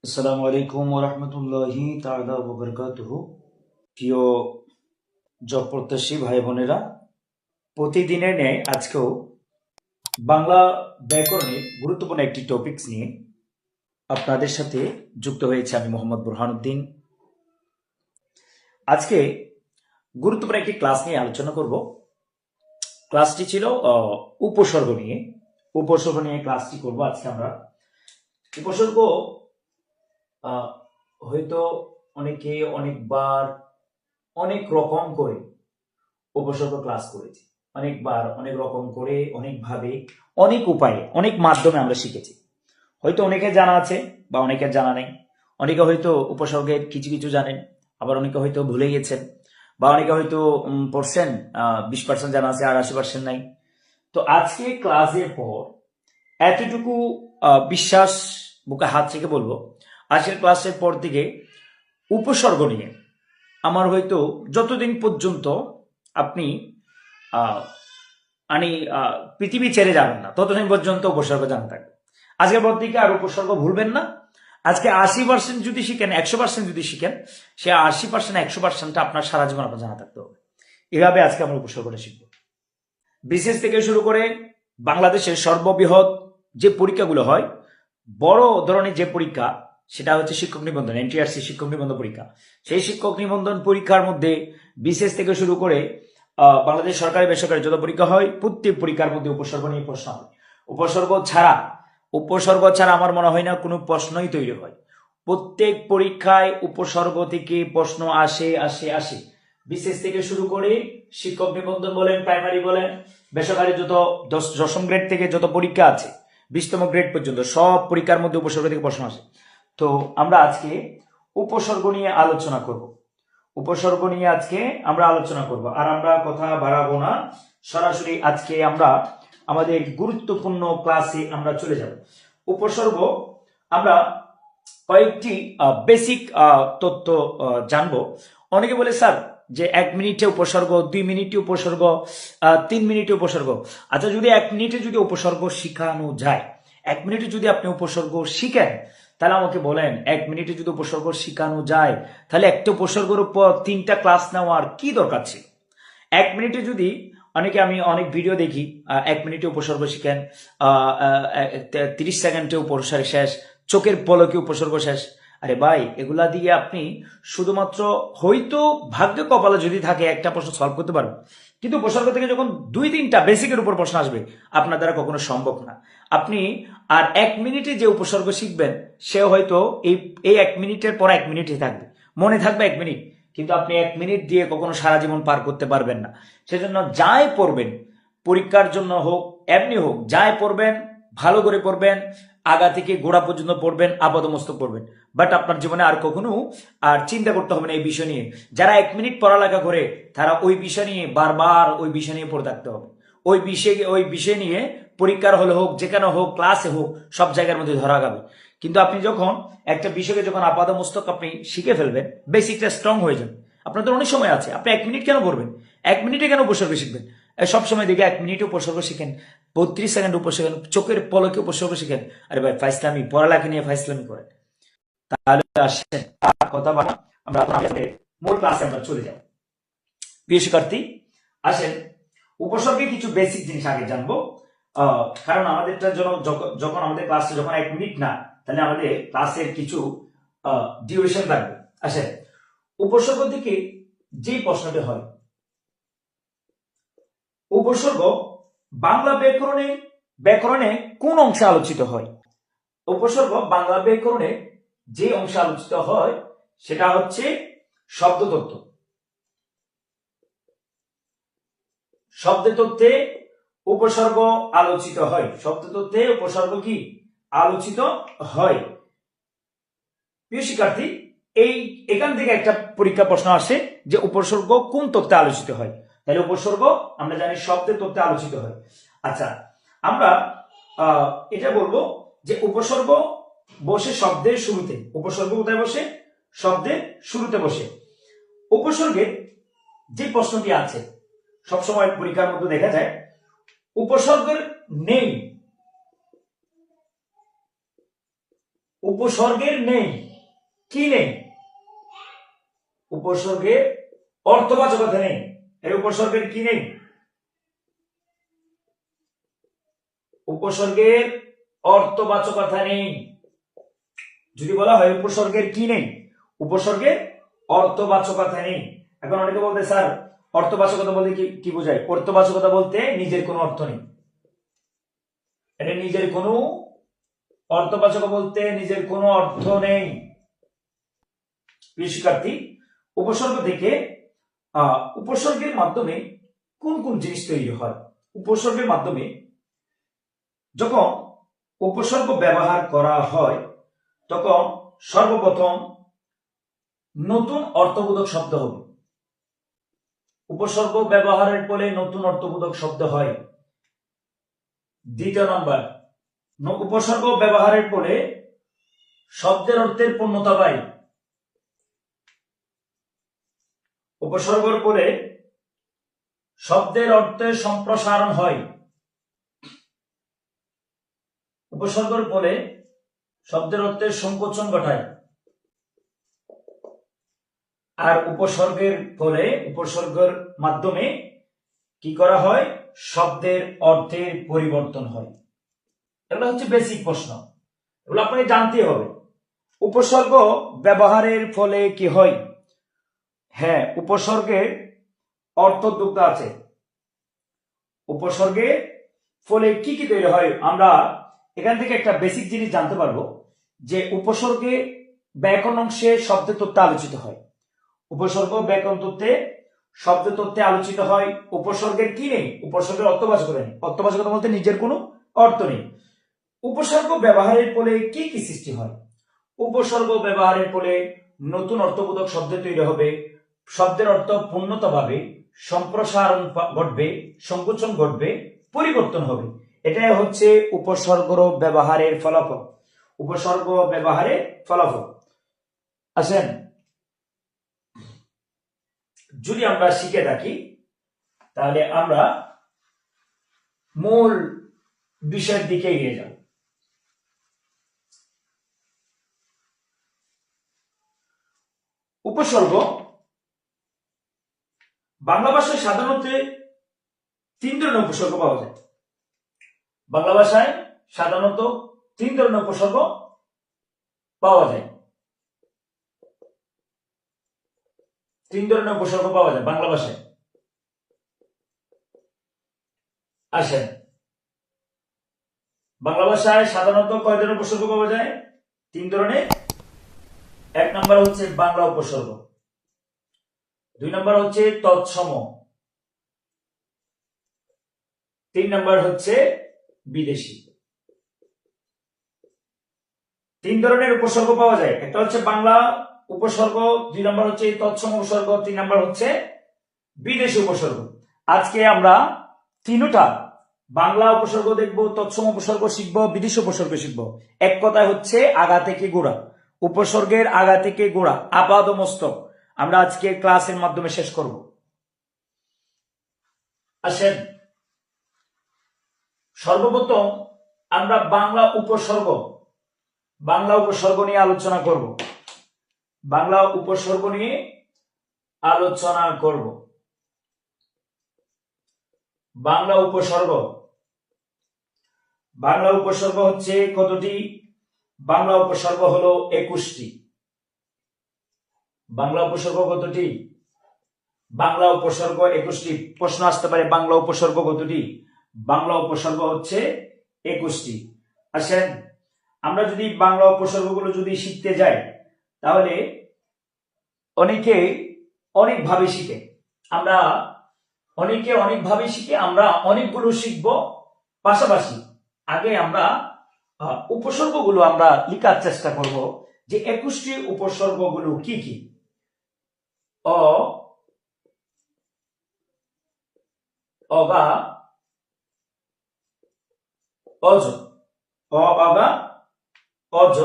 আসসালামু আলাইকুম ওরহমতুল্লাহি তাআলা ওয়া বারাকাতুহু। প্রিয় জব প্রত্যাশী ভাই বোনেরা, প্রতিদিনের ন্যায় আজকেও বাংলা ব্যাকরণের গুরুত্বপূর্ণ একটি টপিকস নিয়ে আপনাদের সাথে যুক্ত হয়েছে আমি মোহাম্মদ বুরহানুদ্দিন। আজকে গুরুত্বপূর্ণ একটি ক্লাস নিয়ে আলোচনা করব। ক্লাসটি ছিল উপসর্গ নিয়ে। উপসর্গ নিয়ে ক্লাসটি করব আজকে আমরা। উপসর্গ হয়তো অনেকে অনেকবার অনেক রকম করে উপসর্গ ক্লাস করেছি, অনেকবার অনেক রকম করে অনেকভাবে অনেক উপায়ে অনেক মাধ্যমে আমরা শিখেছি। হয়তো অনেকের জানা আছে বা অনেকের জানা নেই। অনেকে হয়তো উপসর্গের কিছু কিছু জানেন, আবার অনেকে হয়তো ভুলে গেছেন, বা অনেকে হয়তো পড়ছেন 20% জানা আছে আর 80% নাই। তো আজকে ক্লাসের পর এতটুকু বিশ্বাস বুকে হাত রেখে বলবো, আজকের ক্লাসের পর থেকে উপসর্গ নিয়ে আমার হয়তো যতদিন পর্যন্ত আপনি মানে পৃথিবী ছেড়ে যাবেন না ততদিন পর্যন্ত উপসর্গ জানা থাকবে। আজকের পর থেকে আর উপসর্গ ভুলবেন না। আজকে 80% যদি শিখেন, 100% যদি শিখেন, সে 80% 100%টা আপনার সারা জীবন আপনার জানা থাকতে হবে। এভাবে আজকে আমরা উপসর্গটা শিখবো। বিশেষ থেকে শুরু করে বাংলাদেশের সর্ববৃহৎ যে পরীক্ষাগুলো হয়, বড় ধরনের যে পরীক্ষা, সেটা হচ্ছে শিক্ষক নিবন্ধন, এনটিআরসি শিক্ষক নিবন্ধন পরীক্ষা। সেই শিক্ষক নিবন্ধন পরীক্ষার মধ্যে বিশেষ থেকে শুরু করে বাংলাদেশ সরকারি বেসরকারি যত পরীক্ষা হয়, প্রত্যেক পরীক্ষার মধ্যে উপসর্গ নিয়ে প্রশ্ন হয়। উপসর্গ ছাড়া আমার মনে হয় না কোনো প্রশ্নই তৈরি হয়। প্রত্যেক পরীক্ষায় উপসর্গ থেকে প্রশ্ন আসে আসে আসে। বিশেষ থেকে শুরু করে শিক্ষক নিবন্ধন বলেন, প্রাইমারি বলেন, বেসরকারি যত দশম গ্রেড থেকে যত পরীক্ষা আছে 20তম গ্রেড পর্যন্ত সব পরীক্ষার মধ্যে উপসর্গ থেকে প্রশ্ন আসে। তো আমরা আজকে উপসর্গ নিয়ে আলোচনা করব। উপসর্গ নিয়ে আজকে আমরা আলোচনা করব, আর আমরা কথা বাড়াবো না, সরাসরি আজকে আমরা আমাদের গুরুত্বপূর্ণ ক্লাসে আমরা চলে যাব। উপসর্গ আমরা কয়েকটি বেসিক তথ্য জানবো। অনেকে বলে স্যার যে 1 মিনিটে উপসর্গ, 2 মিনিটে উপসর্গ, 3 মিনিটে উপসর্গ। আচ্ছা, যদি 1 মিনিটে যদি উপসর্গ শিখানো যায়, 1 মিনিটে যদি আপনি উপসর্গ শিখেন, তাহলে আমাকে বলেন 1 মিনিটে যদি উপসর্গ শিখানো যায়, তাহলে একটা উপসর্গের উপর 3টা ক্লাস নেওয়ার কি দরকার ছিল? 1 মিনিটে যদি আমি অনেক ভিডিও দেখি, 1 মিনিটে উপসর্গ শিখেন, 30 সেকেন্ডে উপসর্গ শেষ, চোখের পলকে উপসর্গ শেষ। আরে ভাই, এগুলা দিয়ে আপনি শুধুমাত্র হয়তো ভাগ্য কপালে যদি থাকে একটা প্রশ্ন সলভ করতে পারবেন, কিন্তু উপসর্গ থেকে যখন 2-3টা বেসিকের উপর প্রশ্ন আসবে, আপনার দ্বারা কখনো সম্ভব না। আপনি আর 1 মিনিটে যে উপসর্গ শিখবেন, সে হয়তো এই এই 1 মিনিটের পর 1 মিনিটই থাকবে, মনে থাকবে 1 মিনিট, কিন্তু আপনি 1 মিনিট দিয়ে কখনো সারা জীবন পার করতে পারবেন না। সেজন্য যাই পড়বেন, পরীক্ষার জন্য হোক এমনি হোক, যাই পড়বেন ভালো করে পড়বেন, আগা থেকে গোড়া পর্যন্ত পড়বেন, আপাদমস্তক পড়বেন। বাট আপনার জীবনে আর কখনো আর চিন্তা করতে হবে না এই বিষয় নিয়ে। যারা 1 মিনিট পড়ালেখা করে, তারা ওই বিষয় নিয়ে বারবার ওই বিষয় নিয়ে পড়ে থাকতে হবে। ওই বিষয় নিয়ে পরীক্ষার হলে হোক, যেখানে হোক, ক্লাসে হোক, সব জায়গার মধ্যে ধরা যাবে। কিন্তু আপনি যখন একটা বিষয়কে যখন আপাদমস্তক আপনি শিখে ফেলবেন, বেসিকটা স্ট্রং হয়ে যাবে। আপনাদের অনেক সময় আছে, আপনি 1 মিনিট কেন পড়বেন? 1 মিনিটে কেন উপসর্গ শিখবেন? সবসময় দেখে 1 মিনিটে উপসর্গ শিখেন, 32 সেকেন্ড উপসর্গ, চোখের পলকে উপসর্গ শিখেন। আরে ভাই, ফাইসলামি, পড়ালেখা নিয়ে ফাইসলামি করেন। তাহলে আসেন কথা বলা, আমরা মূল ক্লাসে আমরা চলে যাব। প্রিয় শিক্ষার্থী, আসেন উপসর্গে কিছু বেসিক জিনিস আগে জানবো। কারণ আমাদেরটার জন্য যখন আমাদের ক্লাসটা যখন 1 মিনিট না, তাহলে আমাদের ক্লাসের কিছু ডিউরেশন থাকবে। আসেন, উপসর্গ থেকে যে প্রশ্নটি হয়, উপসর্গ বাংলা ব্যাকরণে কোন অংশে আলোচিত হয়? উপসর্গ বাংলা ব্যাকরণে যে অংশে আলোচিত হয় সেটা হচ্ছে শব্দতত্ত্ব। শব্দতত্ত্বে উপসর্গ আলোচিত হয়। শব্দতত্ত্বে উপসর্গ কি আলোচিত হয়? প্রিয় শিক্ষার্থী, এখান থেকে একটা পরীক্ষা প্রশ্ন আসে যে উপসর্গ কোন তত্ত্বে আলোচিত হয়। তাহলে উপসর্গ আমরা জানি শব্দের তত্ত্বে আলোচিত হয়। আচ্ছা, আমরা এটা বলবো যে উপসর্গ বসে শব্দের শুরুতে। উপসর্গ কোথায় বসে? শব্দের শুরুতে বসে। উপসর্গের যে প্রশ্নটি আছে, সবসময় পরীক্ষার মধ্যে দেখা যায় উপসর্গের নেই, উপসর্গের নেই, কি নেই? উপসর্গের অর্থবাচকতা নেই। এই উপসর্গের কি নেই? উপসর্গের অর্থবাচকতা নেই। যদি বলা হয় উপসর্গের কি নেই, উপসর্গের অর্থবাচকতা নেই। এখন অনেকে বলতে স্যার অর্থবাচকতা বলতে কি বোঝায়? অর্থবাচকতা বলতে নিজের কোনো অর্থ নেই। এটা নিজের কোনো অর্থবাচক বলতে নিজের কোনো অর্থ নেই। প্রিয় শিক্ষার্থী, উপসর্গ থেকে উপসর্গের মাধ্যমে কোন কোন জিনিস তৈরি হয়? উপসর্গের মাধ্যমে যখন উপসর্গ ব্যবহার করা হয় তখন সর্বপ্রথম নতুন অর্থবোধক শব্দ হবে। উপসর্গ ব্যবহারের ফলে নতুন অর্থবোধক শব্দ হয়। দ্বিতীয় নাম্বার, উপসর্গ ব্যবহারের ফলে শব্দের অর্থের পূর্ণতা পায়। উপসর্গের ফলে শব্দের অর্থের সম্প্রসারণ হয়। উপসর্গের ফলে শব্দের অর্থের সংকোচন ঘটায়। আর উপসর্গের ফলে উপসর্গের মাধ্যমে কি করা হয়? শব্দের অর্থের পরিবর্তন হয়। এগুলো হচ্ছে বেসিক প্রশ্ন, এগুলো আপনাকে জানতে হবে। উপসর্গ ব্যবহারের ফলে কি হয়? হ্যাঁ, উপসর্গের অর্থযুক্ত আছে। উপসর্গের ফলে কি কি তৈরি হয় আমরা এখান থেকে একটা বেসিক জিনিস জানতে পারবো যে উপসর্গে ব্যাকরণ অংশে শব্দ তত্ত্বে আলোচিত হয়। উপসর্গ ব্যাকরণ তত্ত্বে শব্দ তত্ত্বে আলোচিত হয়। উপসর্গের কি নেই? উপসর্গের অর্থবাচকতা নেই। অর্থবাচকতা বলতে নিজের কোনো অর্থ নেই। উপসর্গ ব্যবহারের ফলে কি কি সৃষ্টি হয়? উপসর্গ ব্যবহারের ফলে নতুন অর্থবোধক শব্দ তৈরি হবে, শব্দের অর্থ পূর্ণতা পাবে, সম্প্রসারণ ঘটবে, সংকোচন ঘটবে, পরিবর্তন হবে। এটাই হচ্ছে উপসর্গ ব্যবহারের ফলাফল। উপসর্গ ব্যবহারের ফলাফল। আসেন, যদি আমরা শিখে থাকি তাহলে আমরা মূল বিষয়ের দিকে এগিয়ে যাব। উপসর্গ বাংলা ভাষায় সাধারণত 3 ধরনের উপসর্গ পাওয়া যায়। বাংলা ভাষায় সাধারণত 3 ধরনের উপসর্গ পাওয়া যায়। 3 ধরনের উপসর্গ পাওয়া যায় বাংলা ভাষায়। আসেন, বাংলা ভাষায় সাধারণত কয় ধরনের উপসর্গ পাওয়া যায়? 3 ধরনের। 1 নম্বর হচ্ছে বাংলা উপসর্গ, 2 নম্বর হচ্ছে তৎসম, 3 নম্বর হচ্ছে বিদেশি। 3 ধরনের উপসর্গ পাওয়া যায়। একটা হচ্ছে বাংলা উপসর্গ, 2 নম্বর হচ্ছে তৎসম উপসর্গ, 3 নম্বর হচ্ছে বিদেশি উপসর্গ। আজকে আমরা তিনটা বাংলা উপসর্গ দেখবো, তৎসম উপসর্গ শিখবো, বিদেশি উপসর্গ শিখবো। এক কথায় হচ্ছে আগা থেকে গোড়া, উপসর্গের আগা থেকে গোড়া, আপাদ মস্তক আমরা আজকে ক্লাসের মাধ্যমে শেষ করব। আসেন, সর্বপ্রথম আমরা বাংলা উপসর্গ নিয়ে আলোচনা করব। বাংলা উপসর্গ নিয়ে আলোচনা করব। বাংলা উপসর্গ হচ্ছে কতটি? বাংলা উপসর্গ হলো 21টি। বাংলা উপসর্গ কতটি? বাংলা উপসর্গ 21টি। প্রশ্ন আসতে পারে বাংলা উপসর্গ কতটি? বাংলা উপসর্গ হচ্ছে 21টি। আসেন, আমরা যদি বাংলা উপসর্গগুলো যদি শিখতে যাই তাহলে অনেকে অনেকভাবে শিখে। আমরা অনেকগুলো শিখব। পাশাপাশি আগে আমরা উপসর্গগুলো আমরা লেখার চেষ্টা করব যে 21টি উপসর্গগুলো কি কি। অ, অগা, অজ, অ, অগা, অজ,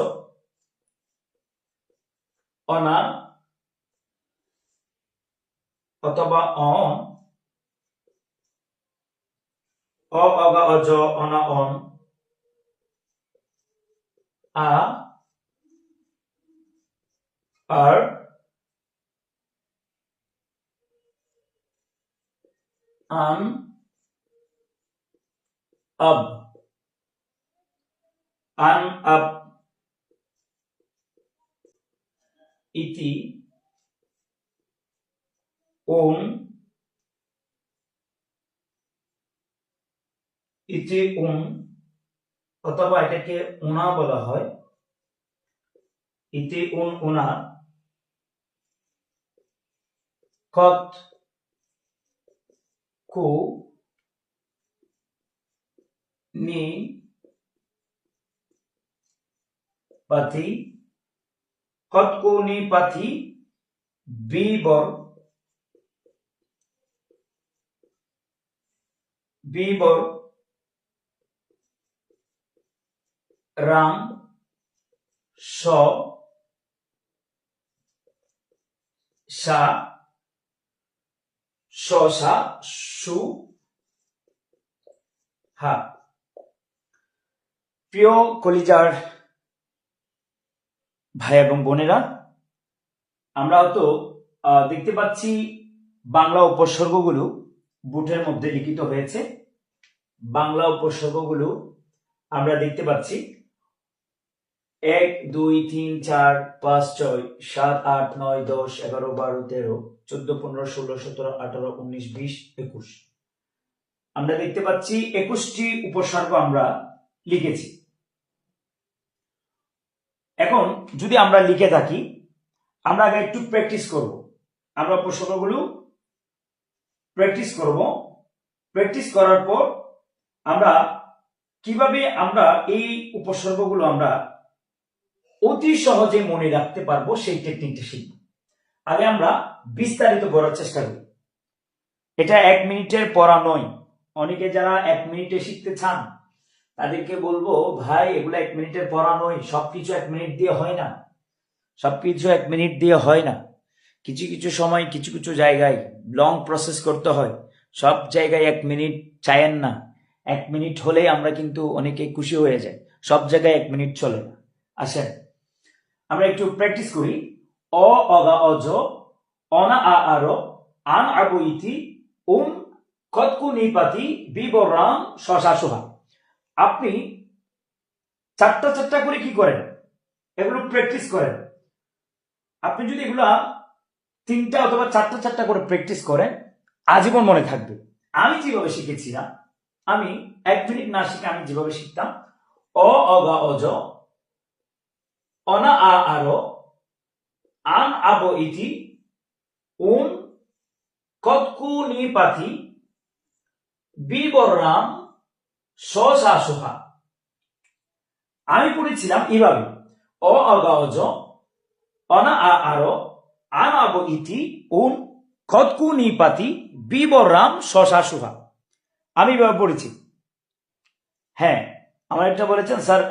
অনা অথবা অন, অ, অগা, অজ, অনা, অন, আ, আর আন আব আন আব ইতি উন ইতি উন, অথবা এটাকে উনা বলা হয়, ইতি উন উনা কত কু নি পাথি কত কু নি পাথি বিবর বিবর রাম স সা শসা সু হা। প্রিয় কলিজার ভাই এবং বোনেরা, আমরা তো দেখতে পাচ্ছি বাংলা উপসর্গগুলো বুটের মধ্যে লিখিত হয়েছে। বাংলা উপসর্গগুলো আমরা দেখতে পাচ্ছি 1 2 3 4 5 6 7 8 9 10 11 12 13 14 15 16 17 18 19 20 21। আমরা দেখতে পাচ্ছি 21টি উপসর্গ আমরা লিখেছি। এখন যদি আমরা লিখে থাকি, আমরা আগে একটু প্র্যাকটিস করব। আমরা উপসর্গগুলো প্র্যাকটিস করব। প্র্যাকটিস করার পর আমরা কিভাবে আমরা এই উপসর্গগুলো আমরা অতি সহজে মনে রাখতে পারবো সেই টেকনিকটা শিখব। আগে আমরা বিস্তারিত করার চেষ্টা করি। এটা 1 মিনিটের পড়া নয়। অনেকে যারা 1 মিনিটে শিখতে চান তাদেরকে বলবো, ভাই এগুলো 1 মিনিটের পড়া নয়, সবকিছু 1 মিনিট দিয়ে হয় না। সবকিছু 1 মিনিট দিয়ে হয় না। কিছু কিছু সময় কিছু কিছু জায়গায় লং প্রসেস করতে হয়। সব জায়গায় 1 মিনিট চায়েন না। 1 মিনিট হলেই আমরা কিন্তু অনেকে খুশি হয়ে যায়। সব জায়গায় 1 মিনিট চলে না। আসেন আমরা একটু প্র্যাকটিস করি। অ অগা অজ, অনা আ আরো, আন আবু ইতি, কতকু নিপাতি, বিবরাম শশা সোহা। আপনি চারটা চারটা করে কি করেন, এগুলো প্র্যাকটিস করেন। আপনি যদি এগুলা 3টা অথবা 4টা 4টা করে প্র্যাকটিস করেন, আজীবন মনে থাকবে। আমি যেভাবে শিখেছি না, আমি 1 মিনিট না শিখে আমি যেভাবে শিখতাম, অ অগা অজ, অনা আ আরো, আন আবো ইতি, কতকু নিপাতি, বিবরাম শশা সোহা। আমি পড়েছিলাম এইভাবে, অ অগা অজ, অনা আ আরো, আন আবো ইতি, কতকু নিপাতি, বিবরাম শশা সোহা। আমি এভাবে পড়েছি। হ্যাঁ, আমার একটা বলেছেন স্যার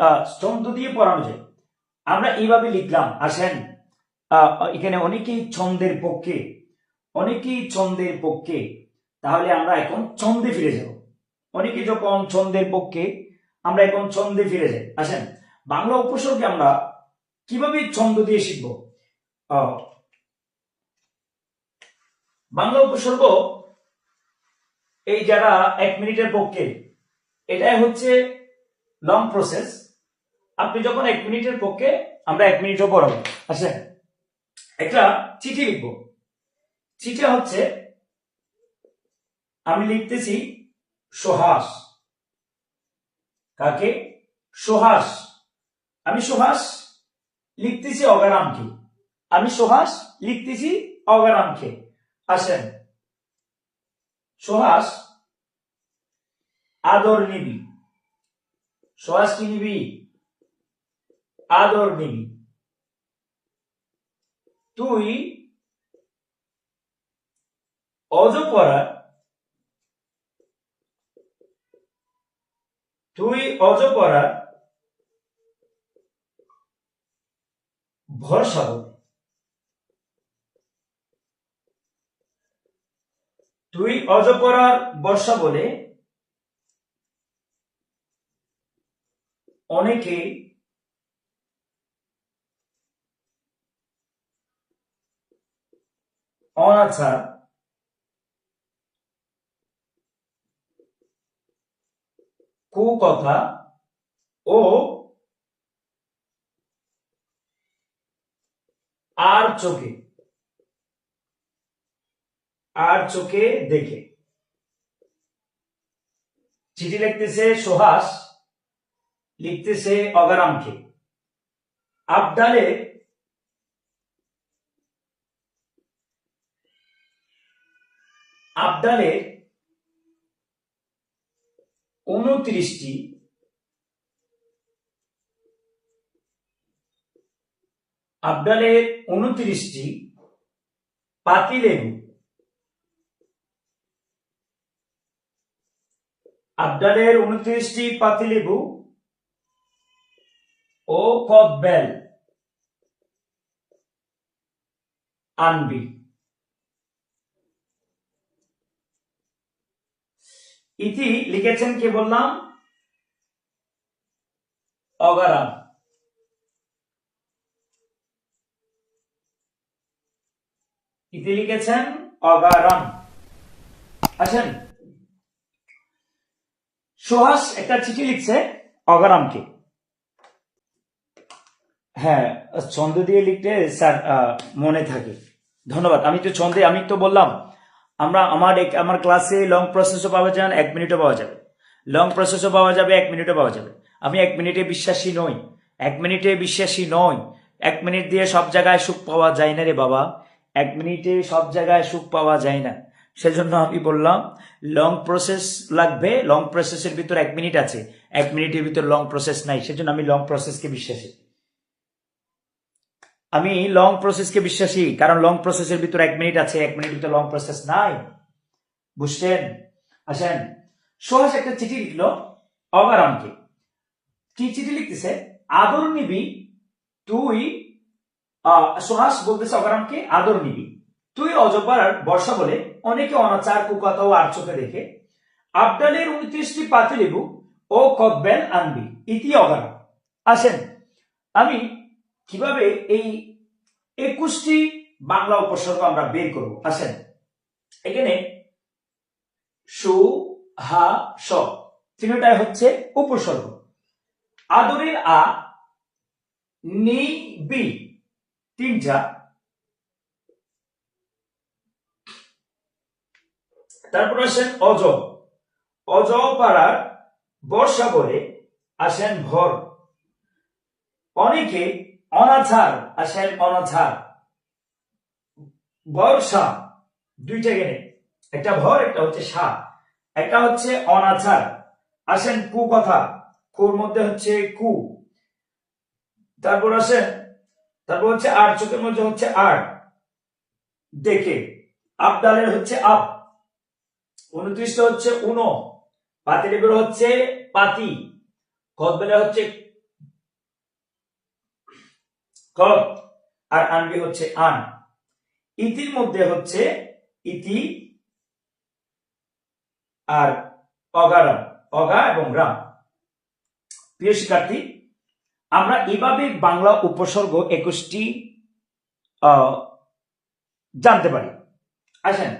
ছন্দ দিয়ে পড়ানো যায়। আমরা এইভাবে লিখলাম। আসেন এখানে অনেকেই ছন্দের পক্ষে, তাহলে আমরা এখন ছন্দে ফিরে যাব। অনেকে যখন ছন্দের পক্ষে, আমরা এখন ছন্দে ফিরে যাই। আসেন বাংলা উপসর্গে আমরা কিভাবে ছন্দ দিয়ে শিখব। বাংলা উপসর্গ এই যারা 1 মিনিটের পক্ষে, এটাই হচ্ছে লং প্রসেস। আপনি যখন 1 মিনিটের পক্ষে, আমরা 1 মিনিটও পড়াবো। আসেন একটা চিঠি লিখব। চিঠি হচ্ছে, আমি লিখতেছি সোহাস। কাকে? সোহাস। আমি সোহাস লিখতেছি অগারামকে। আমি সোহাস লিখতেছি অগারামকে। আসেন সোহাস আদর নিবি। সোহাস কি নিবি? আদর নিবি। তুই অজপরা, ভরসা বলে। তুই অজপরার বর্ষা বলে অনেকে অনাচার কুকথা ও আর চোখে দেখে। চিঠি লিখতেছে সুহাস, লিখতেছে অগারামকে। আবদালের 29টি পাতিলেবু ও কদবেল আনবি। ইতি লিখেছেন কে বললাম? অগারাম। ইতি লিখেছেন অগারাম। আসেন, সুহাস একটা চিঠি লিখছে অগারামকে। হ্যাঁ, ছন্দ দিয়ে লিখলে স্যার মনে থাকে। ধন্যবাদ। আমি তো বললাম আমার ক্লাসে লং প্রসেসও পাওয়া যান, 1 মিনিটও পাওয়া যাবে। লং প্রসেসও পাওয়া যাবে, 1 মিনিটও পাওয়া যাবে। আমি 1 মিনিটে বিশ্বাসী নই। 1 মিনিট দিয়ে সব জায়গায় সুখ পাওয়া যায় না রে বাবা। 1 মিনিটে সব জায়গায় সুখ পাওয়া যায় না। সেজন্য আমি বললাম লং প্রসেস লাগবে। লং প্রসেসের ভিতর 1 মিনিট আছে, 1 মিনিটের ভিতর লং প্রসেস নাই। সেজন্য আমি লং প্রসেসকে বিশ্বাসী। কারণ লং প্রসেসের ভিতর 1 মিনিট আছে, 1 মিনিটের ভিতর লং প্রসেস নাই। বুঝছেন? আসেন, সুহাস একটা চিঠি লিখলো অগারামকে। কি চিঠি লিখতেছে? আদর নিবি তুই। সুহাস বলতেছে অগারামকে, আদর নিবি তুই অজপাড়ার বর্ষা বলে, অনেকে অনাচার কুকথা ও আর চোখে দেখে। আবদালের 29টি পাতিলেবু ও কদবেল আনবি। ইতি অগারাম। আসেন, আমি কিভাবে এই 21টি বাংলা উপসর্গ আমরা বের করব। আসেন, এখানে সু হা স তিনটাই হচ্ছে উপসর্গ। আদরের আ, নি বি 3টা, তারপর আসেন অজপাড়ার বর্ষা বলে, আসেন ভর। অনেকে অনাচার, আসেন অনাচার। বর্ষা 2টা, গেলে একটা ভর, একটা হচ্ছে সা, একটা হচ্ছে অনাচার। আসেন কুকথা, কুর মধ্যে হচ্ছে কু। তারপর আসেন, তারপর হচ্ছে আর, চোখের মধ্যে হচ্ছে আর দেখে। আবদালের হচ্ছে আপ, 29টা হচ্ছে উনো, পাতিলেবুর হচ্ছে পাতি, কদবেলের হচ্ছে কদ, আর আনবি হচ্ছে আন। ইতির মধ্যে হচ্ছে ইতি আর অগারাম, অগা এবং রাম। প্রিয় শিক্ষার্থী, আমরা এভাবে বাংলা উপসর্গ 21টি জানতে পারি। আসেন,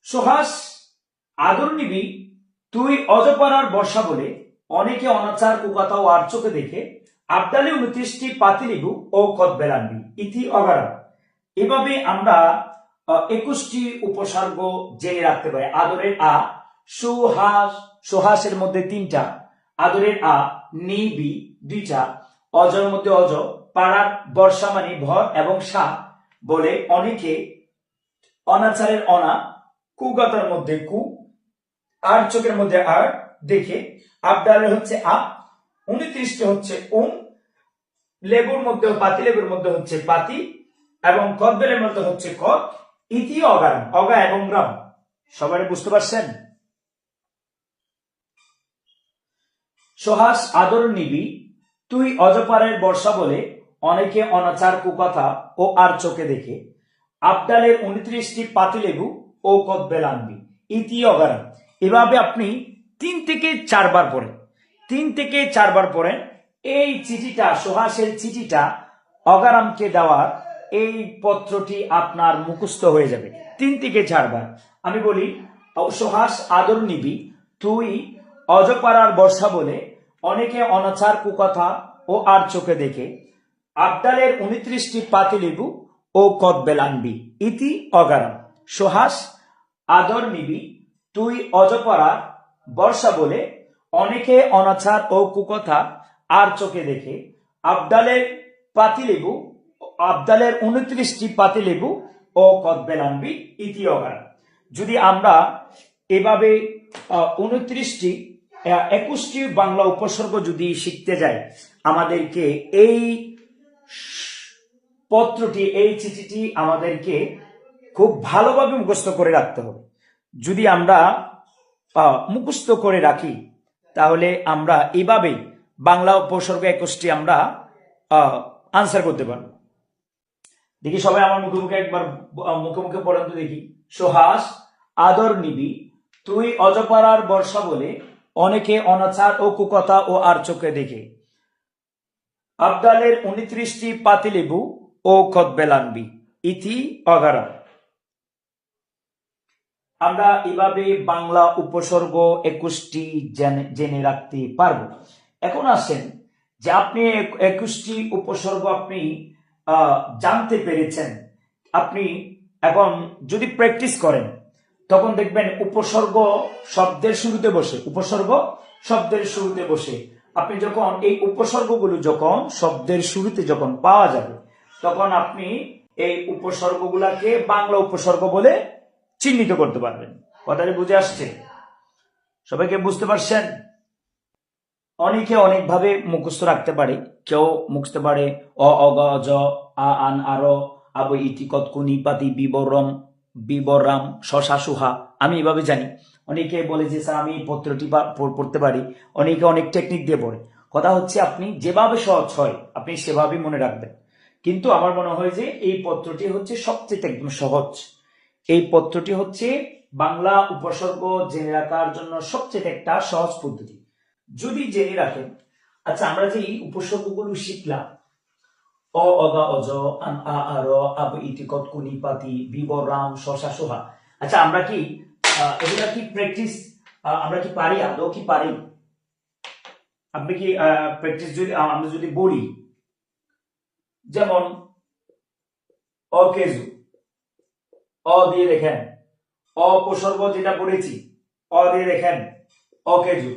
সুহাস আদর নিবি তুই অজপাড়ার বর্ষা বলে, অনেকে অনাচার কুকথা ও আর চোখে দেখে। আবদালে 29টি পাতিলেবু ও কদবেল আনবি। ইতি অগারাম। এভাবে আমরা 21টি উপসর্গ জেনে রাখতে পারি। আদরের আ, সুহাসের মধ্যে 3টা, আদরের আ, নিবি 2টা, অজর মধ্যে অজ, পাড়ার বর্ষা মানে ভর এবং সা বলে, অনেকে অনাচারের অনা, কুকথার মধ্যে কু, আর চোখের মধ্যে আর দেখে। আবদালের হচ্ছে আ, 29টা হচ্ছে লেবুর মধ্যে, পাতি লেবুর মধ্যে হচ্ছে পাতি, এবং কদবেলের মধ্যে হচ্ছে কদ। ইতি অগারাম, অগা এবং রাম। সবাই বুঝতে পারছেন? সুহাস আদর নিবি তুই অজপাড়ার বর্ষা বলে, অনেকে অনাচার কুকথা ও আর চোখে দেখে। আবদালের 29টি পাতিলেবু ও কদবেল আনবি। ইতি অগারাম। এভাবে আপনি 3 থেকে 4 বার পড়েন। 3 থেকে 4 বার পড়েন। এই চিঠিটা, সুহাসের চিঠিটা অগারামকে দেওয়ার এই পত্রটি আপনার মুখস্থ হয়ে যাবে 3 থেকে 4 বার। আমি বলি, সোহাস আদর নিবি তুই অজপাড়ার বর্ষা বলে, অনেকে অনাচার কুকথা ও আর চোখে দেখে, আবদালের 29টি পাতিলেবু ও কদবেল আনবি ইতি অগারাম। সোহাস আদর নিবি তুই অজপাড়ার বর্ষা বলে, অনেকে অনাচার ও কুকথা আর চোখে দেখে, আবদালের 29টি পাতিলেবু ও কদবেল আনবি ইতি অগারাম। যদি আমরা এভাবে 21টি বাংলা উপসর্গ যদি শিখতে যাই, আমাদেরকে এই পত্রটি, এই চিঠিটি আমাদেরকে খুব ভালোভাবে মুখস্থ করে রাখতে হবে। যদি আমরা মুখস্থ করে রাখি, তাহলে আমরা এভাবেই বাংলা উপসর্গ 21টি আমরা আনসার করতে পারবো। দেখি সবাই আমার মুখে মুখে একবার মুখে মুখে পড়েন তো দেখি। সোহাস আদর নিবি তুই অজপাড়ার বর্ষা বলে, অনেকে অনাচার ও কুকথা ও আর চোখে দেখে, আবদালের 29টি পাতিলেবু ও কদবেল আনবি ইতি অগারাম। আমরা এভাবে বাংলা উপসর্গ 21টি জেনে রাখতে পারবো। এখন আসেন যে আপনি 21টি উপসর্গ আপনি জানতে পেরেছেন, আপনি এখন যদি প্র্যাকটিস করেন তখন দেখবেন উপসর্গ শব্দের শুরুতে বসে, উপসর্গ শব্দের শুরুতে বসে আপনি যখন এই উপসর্গগুলো যখন শব্দের শুরুতে যখন পাওয়া যাবে, তখন আপনি এই উপসর্গগুলাকে বাংলা উপসর্গ বলে চিহ্নিত করতে পারবেন। কথাটি বুঝে আসছে? সবাইকে বুঝতে পারছেন? অনেকে অনেকভাবে মুখস্থ রাখতে পারে। কেউ মুখস্থ পারে অ অগ অজ আ আন আর আব ইতি কতকুনি পাতি বিবররাম শশা সুহা। আমি এভাবে জানি। অনেকে বলে যে স্যার আমি পত্রটি পড়তে পারি। অনেকে অনেক টেকনিক দিয়ে পড়ে। কথা হচ্ছে আপনি যেভাবে সহজ হয় আপনি সেভাবেই মনে রাখবেন। কিন্তু আমার মনে হয় যে এই পত্রটি হচ্ছে সবচেয়ে একদম সহজ। এই পত্রটি হচ্ছে বাংলা উপসর্গ জেনে রাখার জন্য সবচেয়ে একটা সহজ পদ্ধতি। যদি জেনে রাখেন, আচ্ছা আমরা যে এই উপসর্গগুলো শিখলাম, অ অগা অজ আন আ আর আব ইতি কতকুনি পাতি বিবররাম শশা সোহা, আচ্ছা আমরা কি এগুলা কি প্র্যাকটিস আমরা কি পারি? আদৌ কি পারি? আপনি কি প্র্যাকটিস যদি আমরা যদি বলি, যেমন অকেজু, অ দিয়ে দেখেন, অপসর্গ যেটা পড়েছি অ দিয়ে দেখেন অকেজু।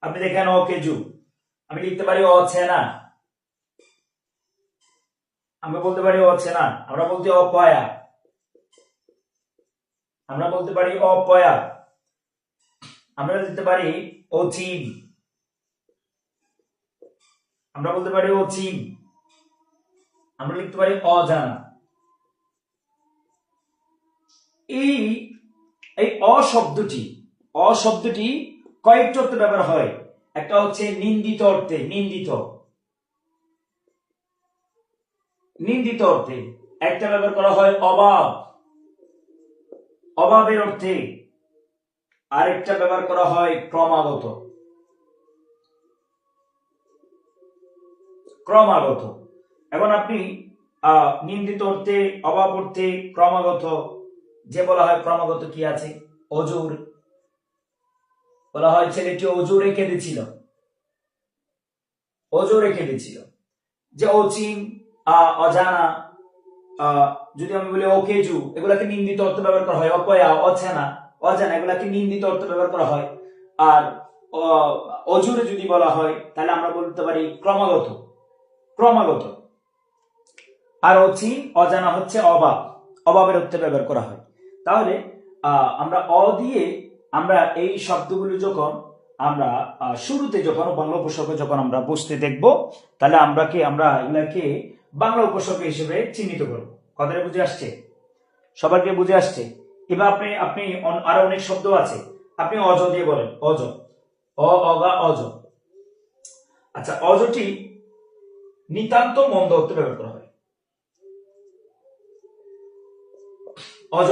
আপনি দেখেন অকেজু, আমি লিখতে পারি অছেনা, আমরা বলতে পারি অছেনা, আমরা বলতে অপয়া, আমরা বলতে পারি অপয়া, আমরা লিখতে পারি অচিন, আমরা বলতে পারি অচিন, আমরা লিখতে পারি অজানা। এই অশব্দটি কয়েকটি অর্থে ব্যবহার হয়। একটা হচ্ছে নিন্দিত অর্থে, নিন্দিত অর্থে। একটা ব্যবহার করা হয় অভাবের অর্থে। আরেকটা ব্যবহার করা হয় ক্রমাগত। এখন আপনি নিন্দিত অর্থে, অভাব অর্থে, ক্রমাগত, যে বলা হয় ক্রমাগত কি আছে? অজুর, বলা হয় ছেলেটি অজুরে কেঁদেছিল, যে অচিন, অজানা, যদি আমি বলি অকেজু, এগুলাকে নিন্দিত অর্থ ব্যবহার করা হয়। অপয়া, অছেনা, অজানা, এগুলাকে নিন্দিত অর্থ ব্যবহার করা হয়। আর অজুরে যদি বলা হয় তাহলে আমরা বলতে পারি ক্রমাগত। আর অচিন, অজানা হচ্ছে অভাবের অর্থে ব্যবহার করা হয়। তাহলে আমরা অ দিয়ে আমরা এই শব্দগুলো যখন আমরা শুরুতে যখন বাংলা উপসর্গ যখন আমরা বুঝতে দেখব, তাহলে আমরা এগুলাকে বাংলা উপসর্গ হিসেবে চিহ্নিত করব। কথাটা বুঝে আসছে? সবাইকে বুঝে আসছে? এবার আপনি আরো অনেক শব্দ আছে, আপনি অজ দিয়ে বলেন, অজ, অ অগা অজ। আচ্ছা, অজটি নিতান্ত মন্দ অর্থে ব্যবহার করা হয়। অজ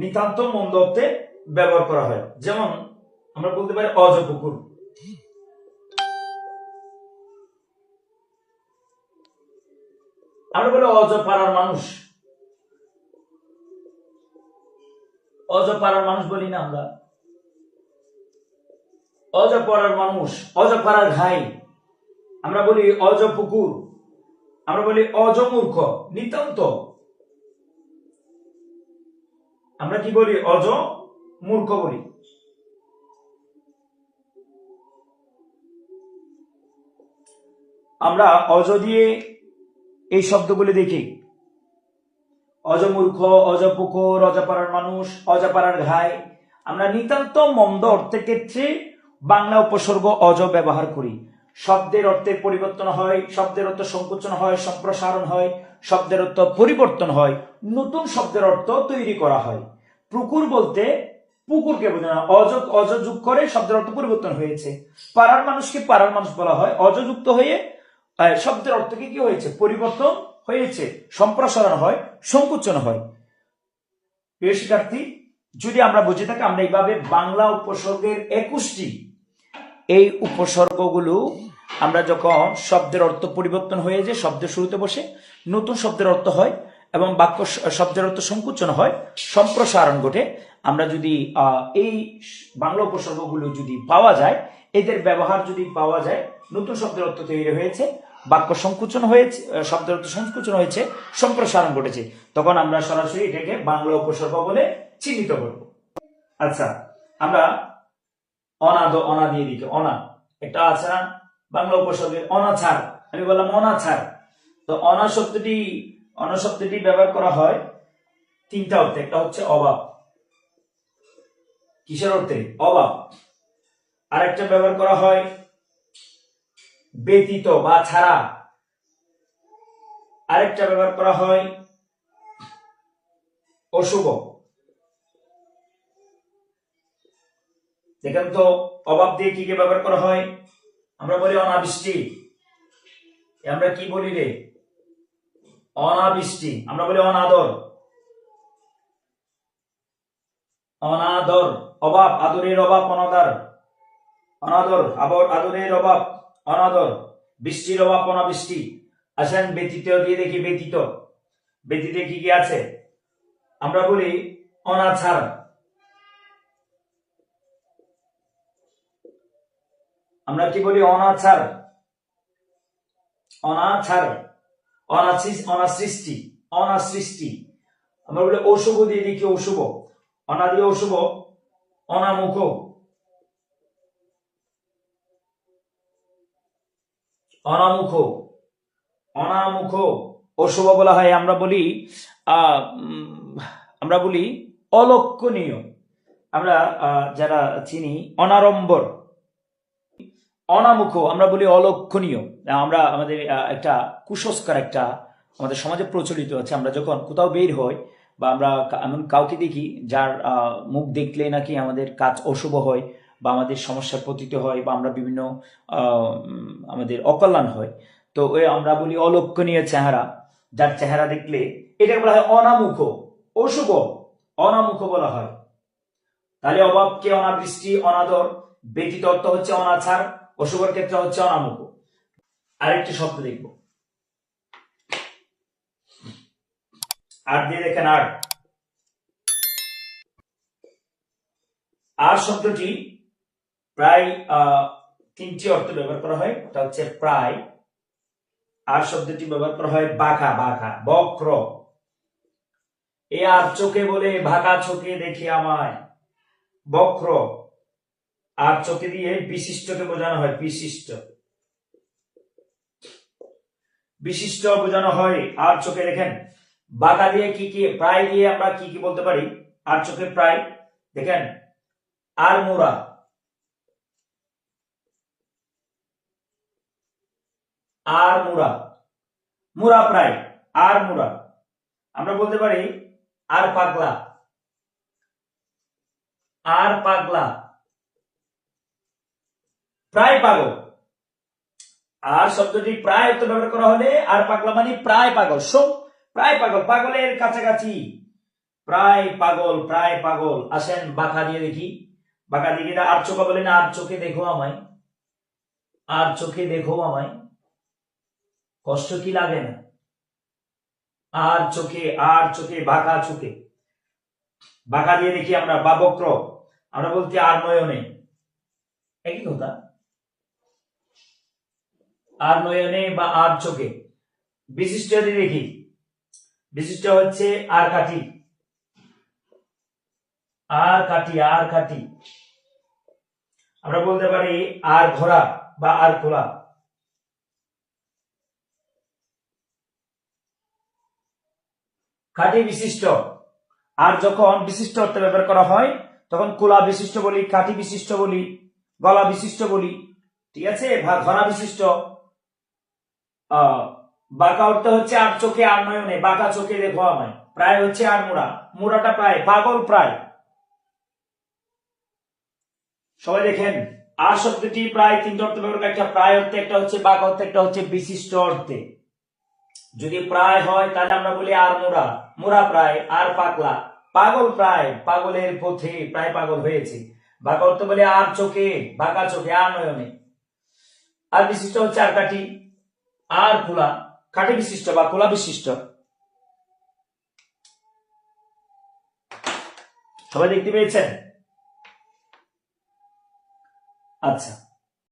নিতান্ত মন্দ অর্থে ব্যবহার করা হয়। যেমন আমরা বলতে পারি অজ পুকুর, আমরা বলি অজপাড়ার মানুষ, অজপাড়ার মানুষ বলি না আমরা, অজপাড়ার মানুষ, অজপাড়ার ঘাই, আমরা বলি অজ পুকুর, আমরা বলি অজমূর্খ, নিতান্ত, আমরা কি বলি অজ মূর্খ বলি। আমরা অজ দিয়ে এই শব্দগুলি দেখি, অজমূর্খ, অজপুকুর, অজাপাড়ার মানুষ, অজাপাড়ার ঘাই। আমরা নিতান্ত মন্দ অর্থের ক্ষেত্রে বাংলা উপসর্গ অজ ব্যবহার করি। শব্দের অর্থের পরিবর্তন হয়, শব্দের অর্থ সংকোচন হয়, সম্প্রসারণ হয়, শব্দের অর্থ পরিবর্তন হয়, নতুন শব্দের অর্থ তৈরি করা হয়। পুকুর বলতে পুকুরকে বোঝানো, অজ যোগ করে শব্দের অর্থ পরিবর্তন হয়েছে। পাড়ার মানুষকে পাড়ার মানুষ বলা হয়, অজযুক্ত হয়ে শব্দের অর্থকে কি হয়েছে, পরিবর্তন হয়েছে, সম্প্রসারণ হয়, সংকোচন হয়। প্রিয় শিক্ষার্থী, যদি আমরা বুঝে থাকি, আমরা এইভাবে বাংলা উপসর্গের 21টি এই উপসর্গগুলো আমরা যখন শব্দের অর্থ পরিবর্তন হয়ে যায়, শব্দের শুরুতে বসে নতুন শব্দের অর্থ হয় এবং বাক্য শব্দের অর্থ সংকোচন হয়, সম্প্রসারণ ঘটে। আমরা যদি এই বাংলা উপসর্গগুলো যদি পাওয়া যায়, এদের ব্যবহার যদি পাওয়া যায়, নতুন শব্দের অর্থ তৈরি হয়েছে, বাক্য সংকোচন হয়েছে, শব্দের অর্থ সংকোচন হয়েছে, সম্প্রসারণ ঘটেছে, তখন আমরা সরাসরি এটাকে বাংলা উপসর্গ বলে চিহ্নিত করব। আচ্ছা, আমরা অনা দিয়ে দিকে, অনা একটা আছে না বাংলা উপসর্গের, অনাছাড়, আমি বললাম অনাছাড়। তো অনা শব্দটি ব্যবহার করা হয় তিনটা অর্থে। একটা হচ্ছে অভাব, কিসের অর্থে, অভাব। আরেকটা ব্যবহার করা হয় ব্যতীত বা ছাড়া। আরেকটা ব্যবহার করা হয় অশুভ। দেখেন তো, অভাব দিয়ে কি কি ব্যবহার করা হয়, আমরা বলি অনাবৃষ্টি, আমরা কি বলি রে, অনাবৃষ্টি। আমরা বলি অনাদর, অনাদর, অভাব, আদরের অভাব, অনাদর, অনাদর, আদরের অভাব, অনাদর, বৃষ্টির অভাব, অনাবৃষ্টি। আসেন ব্যতীত দিয়ে দেখি, ব্যতীত, ব্যতীতে কি কি আছে, আমরা বলি অনাছাড়, আমরা কি বলি অনাছাড়, অনাছাড়, অনাসৃষ্টি, অনাসৃষ্টি। আমরা বলি অশুভ দিয়ে দেখি, অশুভ, অনা দিয়ে অশুভ, অনামুখ, অনামুখ, অনামুখ, অশুভ বলা হয়। আমরা বলি অলক্ষণীয়, আমরা যারা চিনি অনাড়ম্বর, অনামুখ আমরা বলি অলক্ষণীয়। আমরা আমাদের একটা কুসংস্কার একটা আমাদের সমাজে প্রচলিত আছে, আমরা যখন কোথাও বের হই বা আমরা এমন কাউকে দেখি যার মুখ দেখলে নাকি আমাদের কাজ অশুভ হয় বা আমাদের সমস্যার পতিত হয় বা আমরা বিভিন্ন আমাদের অকল্যাণ হয়, তো ওই আমরা বলি অলক্ষণীয় চেহারা, যার চেহারা দেখলে, এটা বলা হয় অনামুখ, অশুভ, অনামুখ বলা হয়। তাহলে অভাবকে অনাবৃষ্টি, অনাদর, ব্যতীত অর্থ হচ্ছে অনাছাড়, অশুভর ক্ষেত্রে হচ্ছে অনামুখ। আরেকটি শব্দ দেখব, আট দিয়ে দেখেন, আট। আর শব্দটি প্রায় তিনটি অর্থ ব্যবহার করা হয়। এটা হচ্ছে প্রায়, আর শব্দটি ব্যবহার করা হয় বাঁকা, বাঁকা, বক্র। এ আর চোখে বলে ভাকা চোখে দেখে আমায়, বক্র। আর চোখে দিয়ে বিশিষ্টকে বোঝানো হয়, বিশিষ্ট, বিশিষ্ট বোঝানো হয় আর চোখে। দেখেন বাঁকা দিয়ে কি কি, প্রায় দিয়ে আমরা কি কি বলতে পারি, আর চোখে প্রায়। দেখেন আর মুরা, আর মুরা, মুরা প্রায়, আর মুরা। আমরা বলতে পারি আর পাগলা, আর পাগলা, প্রায় পাগল। আর শব্দটি প্রায় অর্থ ব্যবহার করা হলে আর পাগলা মানে প্রায় পাগল, প্রায় পাগল, পাগলের কাছাকাছি, প্রায় পাগল, প্রায় পাগল। আসেন বাঁকা দিয়ে দেখি, বাঁকা দিকে আর চোখা বলে না, আর চোখে দেখো আমায়, আর চোখে দেখো আমায়, কষ্ট কি লাগে না, আর চোখে, আর চোখে, বাঁকা চোখে, বাঁকা দিয়ে দেখি আমরা, বা বক্র, আমরা বলছি আর নয়নে, একই কথা, আর নয়নে বা আর চোখে। বিশিষ্ট যদি দেখি, বিশিষ্ট হচ্ছে আর কাঠি, আর কাঠি, আর কাঠি, আমরা বলতে পারি আর ঘোড়া বা আর খোলা। কাঠি বিশিষ্ট, আর যখন বিশিষ্ট অর্থে ব্যবহার করা হয় তখন কুলা বিশিষ্ট বলি, কাঠি বিশিষ্ট বলি, গলা বিশিষ্ট বলি, ঠিক আছে, বা ঘোড়া বিশিষ্ট। বাঁকা অর্থ হচ্ছে আর চোখে, আর নয়নে, বাঁকা চোখে দেখো আমায়। প্রায় হচ্ছে আর মোড়া, মোড়াটা প্রায়, পাগল প্রায়। সবাই দেখেন, আর শব্দটি প্রায় তিনটা অর্থ ব্যবহার করে, একটা প্রায় অর্থে, একটা হচ্ছে বাঁকা অর্থে, একটা হচ্ছে বিশিষ্ট অর্থে। যদি প্রায় হয় তাহলে আমরা বলি আর মোড়া, মোড়া প্রায়, আর পাগলা, পাগল প্রায়, পাগলের পথে, প্রায় পাগল হয়েছে। বাঁকা অর্থ বলে আর চোখে, বাঁকা চোখে, আর নয়নে। আর বিশিষ্ট হচ্ছে আর কাঠি, আর খোলা, কাঠি বিশিষ্ট বা খোলা বিশিষ্ট। সবাই দেখতে পেয়েছেন? আচ্ছা।